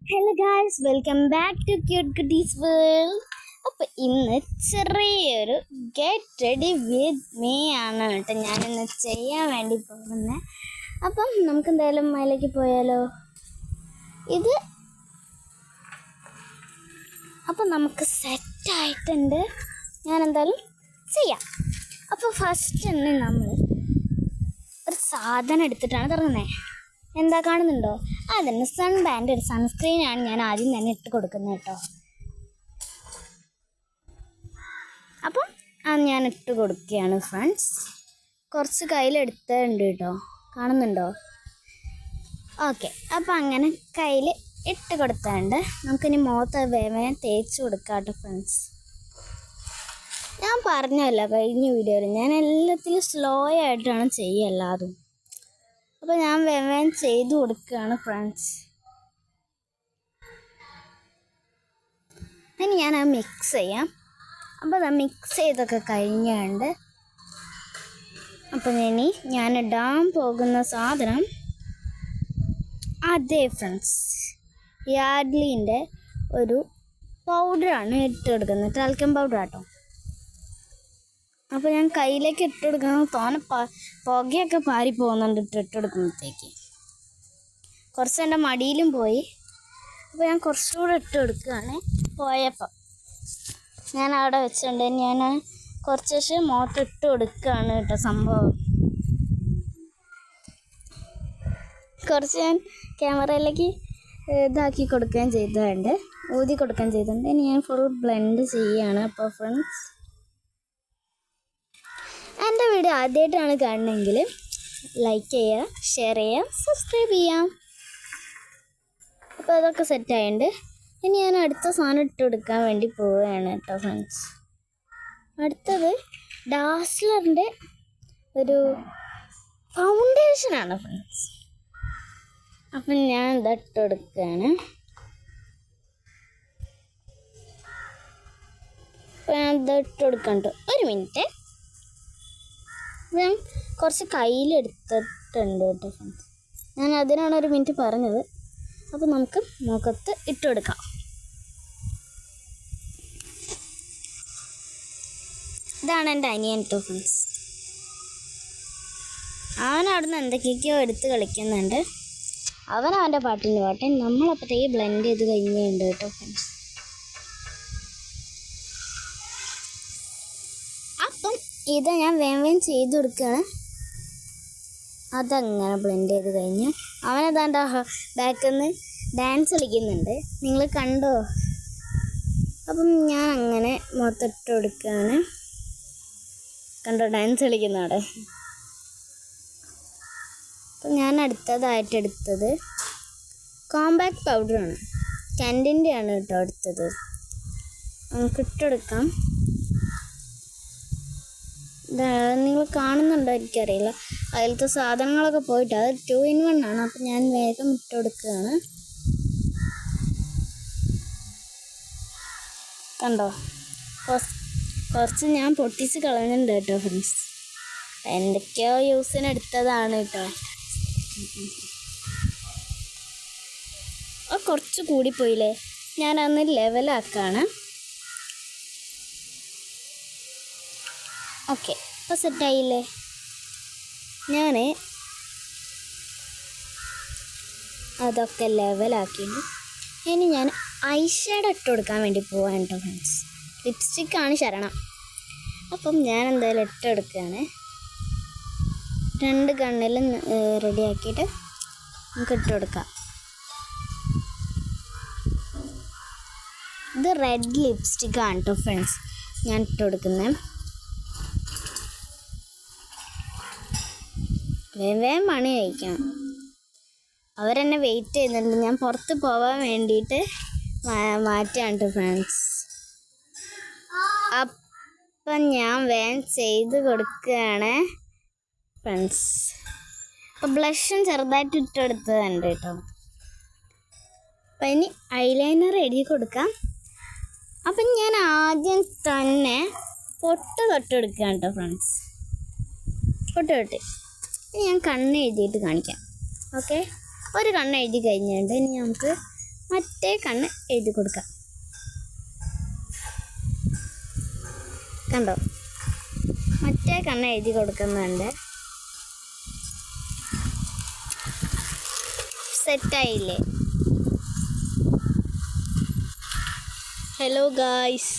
Hello guys, welcome back to cute കുട്ടീസ് world. അപ്പോൾ ഇന്ന് ചെറിയൊരു ഗെറ്റ് റെഡി വിത്ത് മീ ആണ് കേട്ടോ ഞാനിന്ന് ചെയ്യാൻ വേണ്ടി പോകുന്നത്. അപ്പം നമുക്ക് എന്തായാലും മയിലേക്ക് പോയാലോ. അപ്പം നമുക്ക് സെറ്റായിട്ടുണ്ട്. ഞാൻ എന്തായാലും ചെയ്യാം. അപ്പോൾ ഫസ്റ്റ് തന്നെ നമ്മൾ ഒരു സാധനം എടുത്തിട്ടാണ് തുടങ്ങുന്നത്. എന്താ കാണുന്നുണ്ടോ? അതിന് സൺ ബാൻഡ് ഒരു സൺസ്ക്രീനാണ് ഞാൻ ആദ്യം തന്നെ ഇട്ട് കൊടുക്കുന്നത് കേട്ടോ. അപ്പം അത് ഞാൻ ഇട്ട് കൊടുക്കുകയാണ് ഫ്രണ്ട്സ്. കുറച്ച് കയ്യിലെടുത്തിട്ടുണ്ട് കേട്ടോ, കാണുന്നുണ്ടോ? ഓക്കെ, അപ്പം അങ്ങനെ കയ്യിൽ ഇട്ട് കൊടുത്തിട്ടുണ്ട്. നമുക്കിനി മുഖത്ത് വേഗം തേച്ച് കൊടുക്കാം കേട്ടോ ഫ്രണ്ട്സ്. ഞാൻ പറഞ്ഞല്ലോ കഴിഞ്ഞ വീഡിയോയിൽ, ഞാൻ എല്ലാത്തിലും സ്ലോ ആയിട്ടാണ് ചെയ്യുക എല്ലാതും. അപ്പോൾ ഞാൻ വേഗം ചെയ്ത് കൊടുക്കുകയാണ് ഫ്രണ്ട്സ്. ഇനി ഞാനത് മിക്സ് ചെയ്യാം. അപ്പോൾ അത് മിക്സ് ചെയ്തൊക്കെ കഴിഞ്ഞുണ്ട്. അപ്പം ഇനി ഞാൻ ഇടാൻ പോകുന്ന സാധനം അതേ ഫ്രണ്ട്സ്, യാഡ്ലിൻ്റെ ഒരു പൗഡറാണ് ഇട്ട് കൊടുക്കുന്നത്, ടാൽക്കം പൗഡർ കേട്ടോ. അപ്പോൾ ഞാൻ കയ്യിലേക്ക് ഇട്ട് കൊടുക്കുന്നത് തോനെ പുകയൊക്കെ പാരി പോകുന്നുണ്ട് ഇട്ട് കൊടുക്കുമ്പോഴത്തേക്ക്. കുറച്ച് എൻ്റെ മടിയിലും പോയി. അപ്പോൾ ഞാൻ കുറച്ചുകൂടെ ഇട്ട് കൊടുക്കുകയാണ്. പോയപ്പോൾ ഞാൻ അവിടെ വെച്ചിട്ടുണ്ട്. ഞാൻ കുറച്ച് മുഖത്ത് ഇട്ട് കൊടുക്കുകയാണ് കേട്ടോ. സംഭവം കുറച്ച് ഞാൻ ക്യാമറയിലേക്ക് ഇതാക്കി കൊടുക്കുകയും ചെയ്തിട്ടുണ്ട്, ഊതി കൊടുക്കുകയും ചെയ്തിട്ടുണ്ട്. ഇനി ഞാൻ ഫുൾ ബ്ലെൻഡ് ചെയ്യുകയാണ്. അപ്പോൾ ഫ്രണ്ട്സ്, എൻ്റെ വീഡിയോ ആദ്യമായിട്ടാണ് കാണണമെങ്കിൽ ലൈക്ക് ചെയ്യുക, ഷെയർ ചെയ്യുക, സബ്സ്ക്രൈബ് ചെയ്യാം. അപ്പോൾ അതൊക്കെ സെറ്റായിട്ടുണ്ട്. ഇനി ഞാൻ അടുത്ത സാധനം ഇട്ട് കൊടുക്കാൻ വേണ്ടി പോവുകയാണ് കേട്ടോ ഫ്രണ്ട്സ്. അടുത്തത് ഡാസ്ലറിൻ്റെ ഒരു ഫൗണ്ടേഷനാണ് ഫ്രണ്ട്സ്. അപ്പം ഞാൻ ഇട്ട് കൊടുക്കുകയാണ്. അപ്പോൾ ഞാൻ ഇട്ട് കൊടുക്കാം കേട്ടോ. ഒരു മിനിറ്റ്, ഞാൻ കുറച്ച് കയ്യിലെടുത്തിട്ടുണ്ട് കേട്ടോ ഫ്രണ്ട്സ്. ഞാൻ അതിനാണ് ഒരു മിനിറ്റ് പറഞ്ഞത്. അപ്പോൾ നമുക്ക് മുഖത്ത് ഇട്ട് കൊടുക്കാം. ഇതാണ് എൻ്റെ അനിയൻ കേട്ടോ ഫ്രണ്ട്സ്. അവൻ അവിടുന്ന് എന്തൊക്കെയൊക്കെയോ എടുത്ത് കളിക്കുന്നുണ്ട്. അവൻ്റെ പാട്ടിൻ്റെ പാട്ട് നമ്മളപ്പോഴത്തേക്ക് ബ്ലെൻഡ് ചെയ്ത് കഴിഞ്ഞുണ്ട് കേട്ടോ ഫ്രണ്ട്സ്. അപ്പം ഇത് ഞാൻ വേഗം ചെയ്ത് കൊടുക്കുകയാണ്. അതങ്ങനെ ബ്ലെൻഡ് ചെയ്ത് കഴിഞ്ഞ് അവനതാണ്ട് ബാക്കിൽ നിന്ന് ഡാൻസ് കളിക്കുന്നുണ്ട്, നിങ്ങൾ കണ്ടോ? അപ്പം ഞാൻ അങ്ങനെ മൊത്തമിട്ട് കൊടുക്കുകയാണ്. കണ്ടോ ഡാൻസ് കളിക്കുന്ന അവിടെ? അപ്പം ഞാൻ അടുത്തതായിട്ട് എടുത്തത് കോമ്പാക്ട് പൗഡറാണ്, കാൻഡിൻ്റെ ആണ് കേട്ടോ എടുത്തത്. നമുക്ക് ഇട്ടെടുക്കാം. നിങ്ങൾ കാണുന്നുണ്ടോ എനിക്കറിയില്ല, അതിലത്തെ സാധനങ്ങളൊക്കെ പോയിട്ട് അത് 2 in 1 ആണ്. അപ്പം ഞാൻ വേഗം ഇട്ട് കൊടുക്കുകയാണ്. കണ്ടോ, കുറച്ച് ഞാൻ പൊട്ടിച്ച് കളഞ്ഞിട്ടുണ്ട് കേട്ടോ ഫ്രണ്ട്സ്. എന്തൊക്കെയോ യൂസിന് എടുത്തതാണ് കേട്ടോ. കുറച്ച് കൂടിപ്പോയില്ലേ, ഞാനന്ന് ലെവലാക്കാണ്. ഓക്കെ, ഇപ്പോൾ സെറ്റായില്ലേ? ഞാൻ അതൊക്കെ ലെവലാക്കിയിട്ട് ഇനി ഞാൻ ഐ ഷാഡോ ഇട്ട് കൊടുക്കാൻ വേണ്ടി പോവാൻ കേട്ടോ ഫ്രണ്ട്സ്. ലിപ്സ്റ്റിക്കാണ് ശരണം. അപ്പം ഞാൻ എന്തായാലും ഇട്ട് കൊടുക്കുകയാണ്. 2 കണ്ണിലും റെഡിയാക്കിയിട്ട് നമുക്ക് ഇട്ട് കൊടുക്കാം. ഇത് റെഡ് ലിപ്സ്റ്റിക്കാണ് കേട്ടോ ഫ്രണ്ട്സ് ഞാൻ ഇട്ട് കൊടുക്കുന്നത്. വേഗം മണി കഴിക്കണം, അവരെന്നെ വെയിറ്റ് ചെയ്യുന്നുണ്ട്. ഞാൻ പുറത്ത് പോകാൻ വേണ്ടിയിട്ട് മാറ്റാണ് കേട്ടോ ഫ്രണ്ട്സ്. അപ്പം ഞാൻ വേഗം ചെയ്ത് കൊടുക്കുകയാണ് ഫ്രണ്ട്സ്. അപ്പം ബ്ലഷും ചെറുതായിട്ട് ഇട്ടെടുത്തതുണ്ട് കേട്ടോ. അപ്പം ഇനി ഐലൈനർ എഴുതി കൊടുക്കാം. അപ്പം ഞാൻ ആദ്യം തന്നെ പൊട്ട് തൊട്ടെടുക്കുകയാണ് കേട്ടോ ഫ്രണ്ട്സ്. പൊട്ട് തൊട്ട് ഞാൻ കണ്ണ് എഴുതിയിട്ട് കാണിക്കാം. ഓക്കെ, ഒരു കണ്ണ് എഴുതി കഴിഞ്ഞിട്ട് ഇനി നമുക്ക് മറ്റേ കണ്ണ് എഴുതി കൊടുക്കാം. കണ്ടോ, മറ്റേ കണ്ണ് എഴുതി കൊടുക്കുന്നുണ്ട്. സെറ്റായില്ലേ? Hello guys.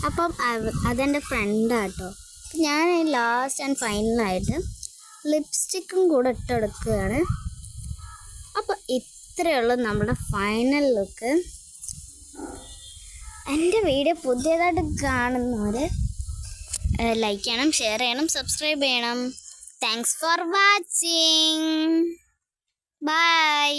അപ്പം അതെൻ്റെ ഫ്രണ്ടാട്ടോ. ഞാൻ ലാസ്റ്റ് ആൻഡ് ഫൈനലായിട്ട് ലിപ്സ്റ്റിക്കും കൂടെ ഇട്ടെടുക്കുകയാണ്. അപ്പോൾ ഇത്രയേ ഉള്ളൂ നമ്മുടെ ഫൈനൽ ലുക്ക്. എൻ്റെ വീഡിയോ പുതിയതായിട്ട് കാണുന്നവർ ലൈക്ക് ചെയ്യണം, ഷെയർ ചെയ്യണം, സബ്സ്ക്രൈബ് ചെയ്യണം. Thanks for watching. ബൈ.